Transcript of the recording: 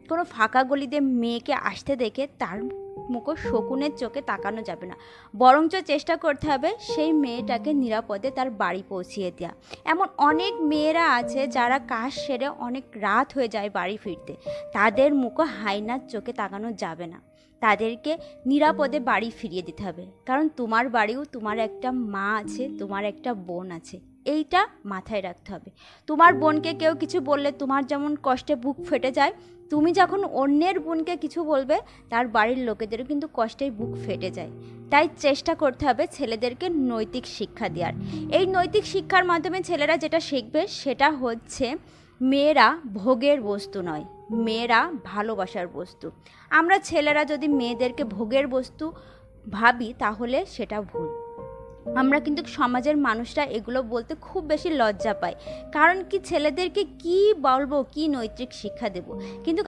কোনো ফাঁকা গলি দিয়ে মেয়েকে আসতে দেখে তার মুখো শকুনের চোখে তাকানো যাবে না, বরঞ্চ চেষ্টা করতে হবে সেই মেয়েটাকে নিরাপদে তার বাড়ি পৌঁছিয়ে দেওয়া। এমন অনেক মেয়েরা আছে যারা কাজ সেরে অনেক রাত হয়ে যায় বাড়ি ফিরতে, তাদের মুখো হায়নার চোখে তাকানো যাবে না, তাদেরকে নিরাপদে বাড়ি ফিরিয়ে দিতে হবে। কারণ তোমার বাড়িও তোমার একটা মা আছে, তোমার একটা বোন আছে, এইটা মাথায় রাখতে হবে। তোমার বোনকে কেউ কিছু বললে তোমার যেমন কষ্টে বুক ফেটে যায়, তুমি যখন অন্যের বোনকে কিছু বলবে তার বাড়ির লোকেদেরও কিন্তু কষ্টেই বুক ফেটে যায়। তাই চেষ্টা করতে হবে ছেলেদেরকে নৈতিক শিক্ষা দেওয়ার। এই নৈতিক শিক্ষার মাধ্যমে ছেলেরা যেটা শিখবে সেটা হচ্ছে মেয়েরা ভোগের বস্তু নয়, মেয়েরা ভালোবাসার বস্তু। আমরা ছেলেরা যদি মেয়েদেরকে ভোগের বস্তু ভাবি তাহলে সেটা ভুল। আমরা কিন্তু সমাজের মানুষরা এগুলো বলতে খুব বেশি লজ্জা পায়, কারণ কি ছেলেদেরকে কি বলবো, কি নৈতিক শিক্ষা দেব। কিন্তু